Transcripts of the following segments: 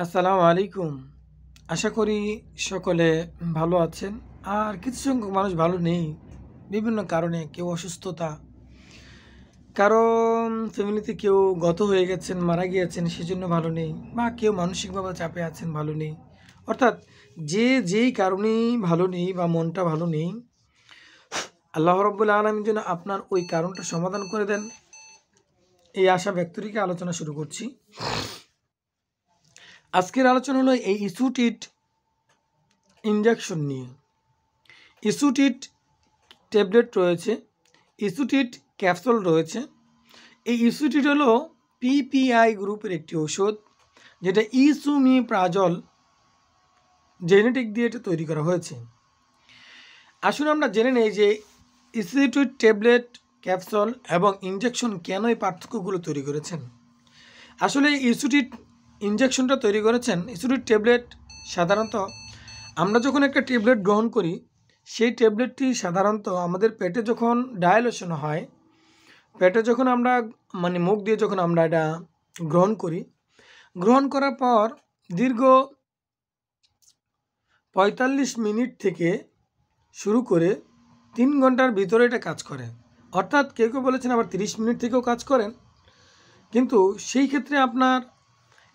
আসসালামু আলাইকুম। আশা করি সকলে ভালো আছেন। আর কিছু সংখ্যক মানুষ ভালো নেই। বিভিন্ন কারণে কেউ অসুস্থতা, কারো ফ্যামিলিতে কেউ গত হয়ে গেছেন, মারা গিয়েছেন সেজন্য ভালো নেই, বা কেউ মানসিকভাবে চাপে আছেন ভালো নেই। অর্থাৎ যে যেই কারণেই ভালো নেই বা মনটা ভালো নেই, আল্লাহ রাব্বুল আলামিন যেন আপনার ওই কারণটা সমাধান করে দেন, এই আশা ব্যক্ত রেখে আলোচনা শুরু করছি। আজকের আলোচনা হলো এই ইস্যুটিট ইনজেকশন নিয়ে। ইস্যুটিট ট্যাবলেট রয়েছে, ইস্যুটিট ক্যাপসুল রয়েছে। এই ইস্যুটিট হলো পিপিআই গ্রুপের একটি ওষুধ, যেটা ইসুমিপ্রাজল জেনেটিক দিয়ে এটা তৈরি করা হয়েছে। আসুন আমরা জেনে নেই যে ইস্যুটিট ট্যাবলেট, ক্যাপসুল এবং ইনজেকশন কেন এই পার্থক্যগুলো তৈরি করেছেন। আসলে ইস্যুটিট ইনজেকশনটা তৈরি করেছেন, ইস্যুটিট ট্যাবলেট সাধারণত আমরা যখন একটা ট্যাবলেট গ্রহণ করি, সেই ট্যাবলেটটি সাধারণত আমাদের পেটে যখন ডায়ালেশন হয়, পেটে যখন আমরা মুখ দিয়ে যখন আমরা এটা গ্রহণ করি, গ্রহণ করার পর দীর্ঘ ৪৫ মিনিট থেকে শুরু করে ৩ ঘন্টার ভিতরে এটা কাজ করে। অর্থাৎ কেউ কেউ বলেছেন আবার ৩০ মিনিট থেকেও কাজ করেন, কিন্তু সেই ক্ষেত্রে আপনার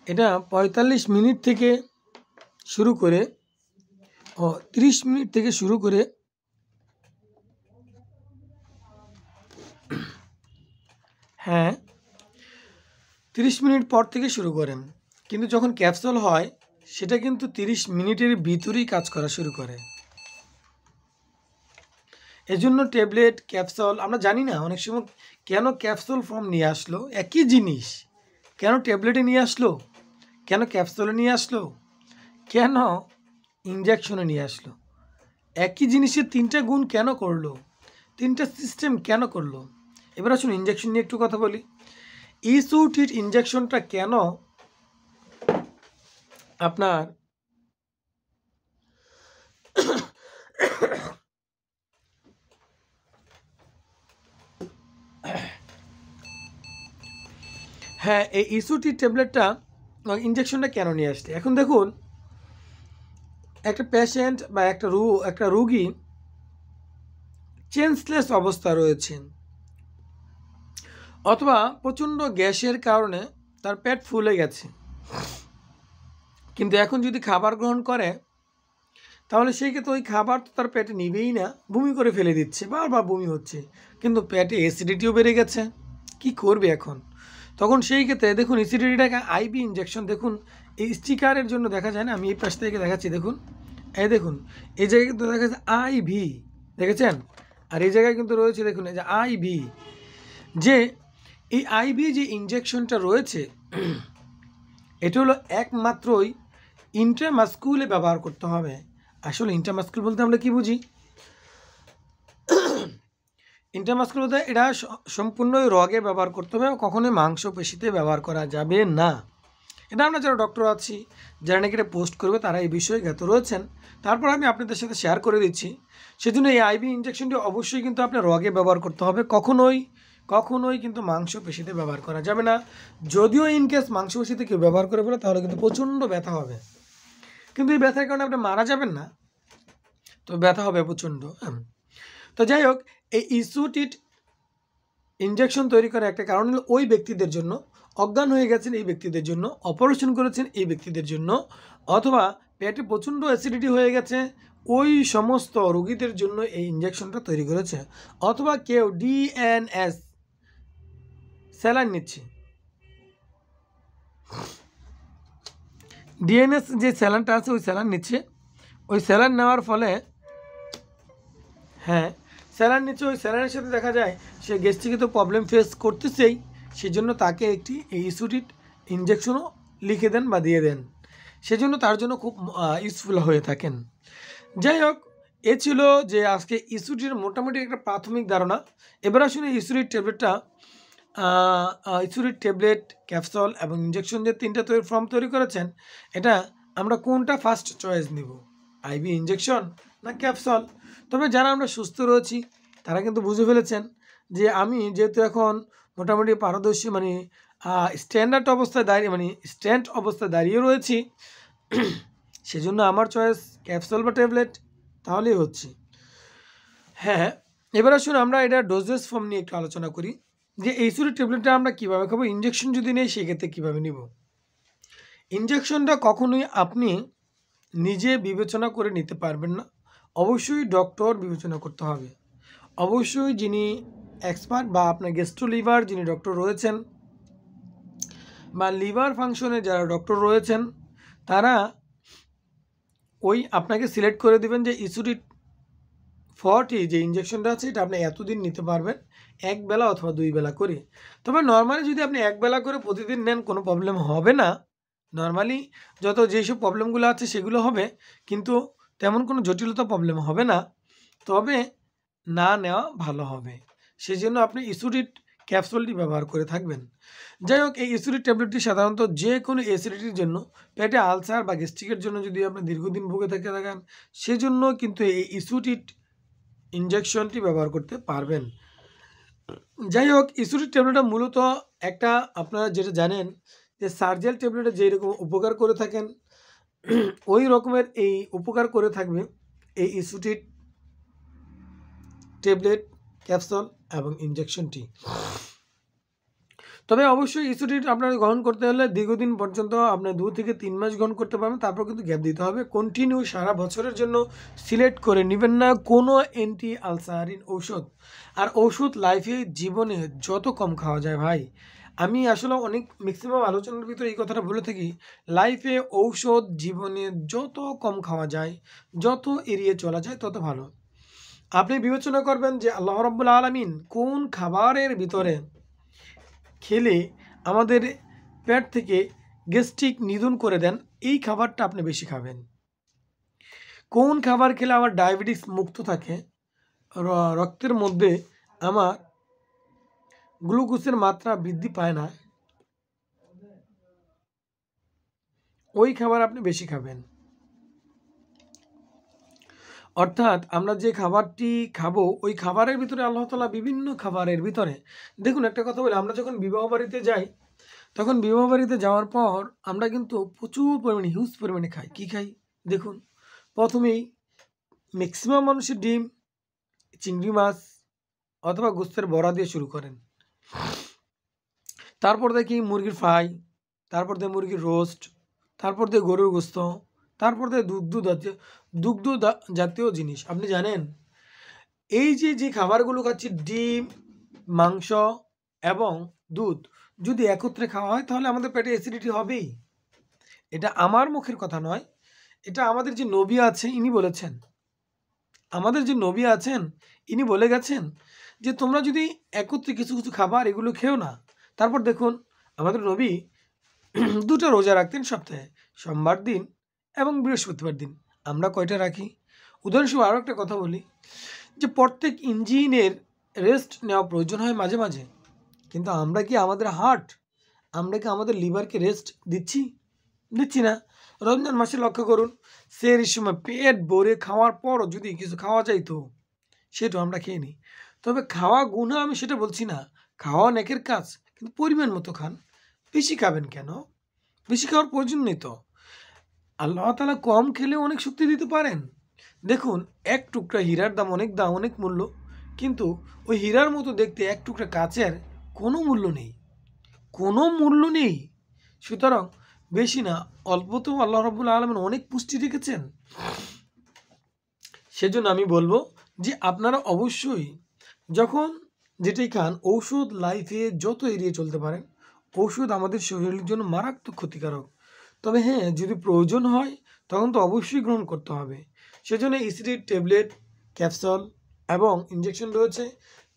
এটা ৪৫ মিনিট থেকে শুরু করে ৩০ মিনিট থেকে শুরু করে হ্যাঁ ৩০ মিনিট পর থেকে শুরু করেন। কিন্তু যখন ক্যাপসুল হয় সেটা কিন্তু ৩০ মিনিটের ভিতরেই কাজ করা শুরু করে। এজন্য ট্যাবলেট, ক্যাপসুল আমরা জানি না অনেক সময় কেন ক্যাপসুল ফর্ম নিয়ে আসলো, একই জিনিস কেন ট্যাবলেটে নিয়ে আসলো, কেন ক্যাপসুলে নিয়ে আসলো, কেন ইনজেকশনে নিয়ে আসলো। একই জিনিসের ৩টা গুণ কেন করলো, 3টা সিস্টেম কেন করলো। এবার আসুন ইনজেকশন নিয়ে একটু কথা বলি। ইস্যুটিট ইনজেকশনটা কেন আপনার হ্যাঁ, এই ইস্যুটিট ট্যাবলেটটা ইনজেকশনটা কেন নিয়ে আসছে। এখন দেখুন, একটা পেশেন্ট বা একটা রুগী চেঞ্জলেস অবস্থা রয়েছেন, অথবা প্রচণ্ড গ্যাসের কারণে তার পেট ফুলে গেছে, কিন্তু এখন যদি খাবার গ্রহণ করে তাহলে সেই ক্ষেত্রে ওই খাবার তো তার পেটে নিবেই না, বমি করে ফেলে দিচ্ছে, বারবার বমি হচ্ছে, কিন্তু পেটে অ্যাসিডিটিও বেড়ে গেছে। কি করবে এখন? তখন সেই ক্ষেত্রে দেখুন অ্যাসিডিটিটাকে আইভি ইনজেকশন, দেখুন এই স্টিকারের জন্য দেখা যায় না, আমি এই পাশ থেকে দেখাচ্ছি, দেখুন এই দেখুন এই জায়গায় কিন্তু দেখা যাচ্ছে আইভি, দেখেছেন? আর এই জায়গায় কিন্তু রয়েছে দেখুন এই যে আইভি, যে এই আইভি যে ইনজেকশনটা রয়েছে এটা হলো একমাত্রই ইন্ট্রামাস্কুলে ব্যবহার করতে হবে। আসলে ইন্ট্রামাস্কুল বলতে আমরা কি বুঝি? ইন্ট্রামাস্কুল বলতে এটা সম্পূর্ণই রগে ব্যবহার করতে হবে, কখনোই মাংসপেশিতে ব্যবহার করা যাবে না। এটা আমরা যারা ডক্টর আছি, যারা নাকি এটা পোস্ট করবে, তারা এই বিষয়ে জ্ঞাত রয়েছেন। তারপর আমি আপনাদের সাথে শেয়ার করে দিচ্ছি। সেজন্য এই আইভি ইনজেকশনটি অবশ্যই কিন্তু আপনার রগে ব্যবহার করতে হবে, কখনোই কিন্তু মাংসপেশিতে ব্যবহার করা যাবে না। যদিও ইনকেস মাংসপেশিতে কেউ ব্যবহার করে বলে, তাহলে কিন্তু প্রচণ্ড ব্যথা হবে, কিন্তু এই ব্যথার কারণে আপনি মারা যাবেন না, তো ব্যথা হবে প্রচণ্ড। তো যাই হোক, এই ইস্যুটিট ইনজেকশন তৈরি করার একটা কারণ হলো ওই ব্যক্তিদের জন্য, অজ্ঞান হয়ে গেছেন এই ব্যক্তিদের জন্য, অপারেশন করেছেন এই ব্যক্তিদের জন্য, অথবা পেটে প্রচণ্ড অ্যাসিডিটি হয়ে গেছে ওই সমস্ত রোগীদের জন্য এই ইনজেকশনটা তৈরি করেছে। অথবা কেউ ডিএনএস স্যালাইন নিচ্ছে, ডিএনএস যে স্যালাইনটা আছে ওই স্যালাইন নিচ্ছে, ওই স্যালাইন নেওয়ার ফলে স্যালাইন নিচ্ছে, ওই স্যালাইনের সাথে দেখা যায় সে গ্যাস্ট্রিকে তো প্রবলেম ফেস করতেছেই, সেজন্য তাকে একটি এই ইস্যুটিট ইনজেকশনও লিখে দেন বা দিয়ে দেন, সেজন্য তার জন্য খুব ইউজফুল হয়ে থাকেন। যাই হোক, এ ছিল যে আজকে ইস্যুটির মোটামুটি একটা প্রাথমিক ধারণা। এবার আসলে ইস্যুটির ট্যাবলেটটা ইস্যুটির ট্যাবলেট, ক্যাপসুল এবং ইনজেকশন যে 3টা ফর্ম তৈরি করেছেন, এটা আমরা কোনটা ফার্স্ট চয়েস নিব, আইভি ইনজেকশন না ক্যাপসুল? তবে যারা আমরা সুস্থ রয়েছি তারা কিন্তু বুঝে ফেলেছেন যে আমি যেহেতু এখন মোটামুটি পারদর্শী, স্ট্যান্ডার্ড অবস্থায় দাঁড়িয়ে মানে স্ট্যান্ড অবস্থায় দাঁড়িয়ে রয়েছি, সেজন্য আমার চয়েস ক্যাপসুল বা ট্যাবলেট, তাহলেই হচ্ছে। হ্যাঁ, এবার আসুন আমরা এটা ডোজেস ফর্ম নিয়ে একটু আলোচনা করি, যে এইচুরি ট্যাবলেটটা আমরা কীভাবে খাবো, ইঞ্জেকশন যদি নেই সেক্ষেত্রে কীভাবে নিব। ইঞ্জেকশনটা কখনোই আপনি নিজে বিবেচনা করে নিতে পারবেন না, অবশ্যই ডক্টর বিবেচনা করতে হবে। অবশ্যই যিনি এক্সপার্ট বা আপনার গ্যাস্ট্রো লিভার যিনি ডক্টর রয়েছেন বা লিভার ফাংশনে যারা ডক্টর রয়েছেন, তারা ওই আপনাকে সিলেক্ট করে দেবেন যে ইসুরি 40 যে ইঞ্জেকশনটা আছে এটা আপনি এতদিন নিতে পারবেন, এক বেলা অথবা 2 বেলা করে। তবে নর্মালি যদি আপনি এক বেলা করে প্রতিদিন নেন কোনো প্রবলেম হবে না। নর্মালি যত যেসব প্রবলেমগুলো আছে সেগুলো হবে, কিন্তু তেমন কোনো জটিলতা প্রবলেম হবে না। তবে না নেওয়া ভালো হবে, সেই জন্য আপনি ইসুরিট ক্যাপসুলটি ব্যবহার করে থাকবেন। যাই হোক, এই ইসুরিট ট্যাবলেটটি সাধারণত যে কোনো অ্যাসিডিটির জন্য, পেটে আলসার বা গ্যাস্ট্রিকের জন্য যদি আপনি দীর্ঘদিন ভুগে থাকেন, সেজন্য কিন্তু এই ইসুরিট ইঞ্জেকশনটি ব্যবহার করতে পারবেন। যাই হোক, ইসুরিট ট্যাবলেটটা মূলত একটা, আপনারা যেটা জানেন যে সার্জাল ট্যাবলেটে যেরকম উপকার করে থাকেন, ওই রকমের এই উপকার করে থাকবে এই ইসুরিট ট্যাবলেট, ক্যাপসুল এবং ইঞ্জেকশনটি। তবে অবশ্যই ইসুরিট আপনার গ্রহণ করতে হলে দীর্ঘদিন পর্যন্ত আপনার 2 থেকে 3 মাস গ্রহণ করতে পারবেন, তারপর কিন্তু গ্যাপ দিতে হবে। কন্টিনিউ সারা বছরের জন্য সিলেক্ট করে নেবেন না কোনো অ্যান্টি আলসারিন ঔষধ। আর ওষুধ লাইফে জীবনে যত কম খাওয়া যায় ভাই, আমি আসলে অনেক ম্যাক্সিমাম আলোচনার ভিতরে এই কথাটা বলে থাকি, লাইফে ঔষধ জীবনে যত কম খাওয়া যায়, যত এড়িয়ে চলা যায় তত ভালো। আপনি বিবেচনা করবেন যে আল্লাহ রাব্বুল আলামিন কোন খাবারের ভিতরে খেলে আমাদের পেট থেকে গ্যাস্ট্রিক নিধন করে দেন, এই খাবারটা আপনি বেশি খাবেন। কোন খাবার খেলে আমার ডায়াবেটিস মুক্ত থাকে, রক্তের মধ্যে আমার গ্লুকোজের মাত্রা বৃদ্ধি পায় না, ওই খাবার আপনি বেশি খাবেন। অর্থাৎ আমরা যে খাবারটি খাবো ওই খাবারের ভিতরে আল্লাহ তাআলা বিভিন্ন খাবারের ভিতরে, দেখুন একটা কথা বলি, আমরা যখন বিবাহ বাড়িতে যাই, তখন বিবাহ বাড়িতে যাওয়ার পর আমরা কিন্তু প্রচুর পরিমাণে হিউজ পরিমাণে খাই। কী খাই দেখুন, প্রথমেই ম্যাক্সিমাম মানুষের ডিম, চিংড়ি মাছ অথবা গোস্তের বড়া দিয়ে শুরু করেন, তারপর দেখি মুরগির ফ্রাই, তারপর দিয়ে মুরগির রোস্ট, তারপর দিয়ে গরুর গোস্ত, তারপর দিয়ে দুগ্ধ জাতীয় জিনিস। আপনি জানেন এই যে খাবারগুলো খাচ্ছি, ডিম, মাংস এবং দুধ, যদি একত্রে খাওয়া হয় তাহলে আমাদের পেটে অ্যাসিডিটি হবেই। এটা আমার মুখের কথা নয়, এটা আমাদের যে নবী আছে ইনি বলেছেন। আমাদের যে নবী আছেন ইনি বলে গেছেন যে তোমরা যদি একত্রে কিছু কিছু খাবার এগুলো খেও না। তারপর দেখুন আমাদের নবী 2টা রোজা রাখতেন সপ্তাহে, সোমবার দিন এবং বৃহস্পতিবার দিন। আমরা কয়টা রাখি? উদাহরণস্বরূপ আরও একটা কথা বলি, যে প্রত্যেক ইঞ্জিনের রেস্ট নেওয়া প্রয়োজন হয় মাঝে মাঝে, কিন্তু আমরা কি আমাদের হার্ট, আমরা কি আমাদের লিভারকে রেস্ট দিচ্ছি না। রমজান মাসে লক্ষ্য করুন, সেহরির সময় পেট ভরে খাওয়ার পরও যদি কিছু খাওয়া যাইতো সেটাও আমরা খেয়ে নিই। তবে খাওয়া গুনাহ আমি সেটা বলছি না, খাওয়া নেকের কাজ, কিন্তু পরিমাণ মতো খান। বেশি খাবেন কেন? বেশি খাওয়ার প্রয়োজন নেই তো। আল্লাহ তাআলা কম খেলেও অনেক শক্তি দিতে পারেন। দেখুন এক টুকরা হীরার দাম অনেক মূল্য, কিন্তু ওই হীরার মতো দেখতে এক টুকরা কাচের কোনো মূল্য নেই। সুতরাং বেশি না, অল্পতেও আল্লাহ রাব্বুল আলামিন অনেক পুষ্টি রেখেছেন। সেজন্য আমি বলবো যে আপনারা অবশ্যই যখন যেটাই খান, ঔষধ লাইফে যত এড়িয়ে চলতে পারেন। ঔষধ আমাদের শরীরের জন্য মারাত্মক ক্ষতিকারক। তবে হ্যাঁ, যদি প্রয়োজন হয় তখন তো অবশ্যই গ্রহণ করতে হবে। সেজন্য ইসিডির ট্যাবলেট, ক্যাপসুল এবং ইঞ্জেকশন রয়েছে।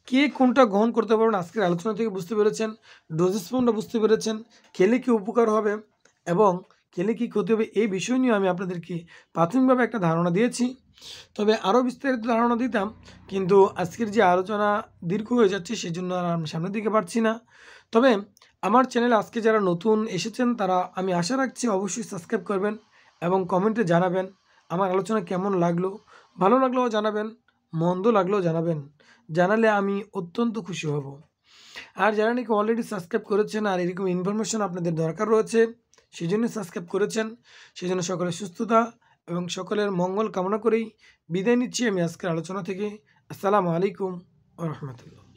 কে কোনটা গ্রহণ করতে পারবেন আজকের আলোচনা থেকে বুঝতে পেরেছেন, ডোজেস ফর্মটা বুঝতে পেরেছেন, খেলে কি উপকার হবে এবং খেলে কি ক্ষতি হবে, এই বিষয় নিয়ে আমি আপনাদেরকে প্রাথমিকভাবে একটা ধারণা দিয়েছি। তবে আরও বিস্তারিত ধারণা দিতাম, কিন্তু আজকের যে আলোচনা দীর্ঘ হয়ে যাচ্ছে সেজন্য আর আমি সামনের দিকে পারছি না। তবে আমার চ্যানেলে আজকে যারা নতুন এসেছেন তারা, আমি আশা রাখছি অবশ্যই সাবস্ক্রাইব করবেন এবং কমেন্টে জানাবেন আমার আলোচনা কেমন লাগলো। ভালো লাগলেও জানাবেন, মন্দ লাগলেও জানাবেন, জানালে আমি অত্যন্ত খুশি হব। আর যারা নাকি অলরেডি সাবস্ক্রাইব করেছেন আর এরকম ইনফরমেশন আপনাদের দরকার রয়েছে সেই জন্য সাবস্ক্রাইব করেছেন, সেই জন্য সকলের সুস্থতা এবং সকলের মঙ্গল কামনা করেই বিদায় নিচ্ছি আমি আজকের আলোচনা থেকে। আসসালামু আলাইকুম ওয়া রাহমাতুল্লাহ।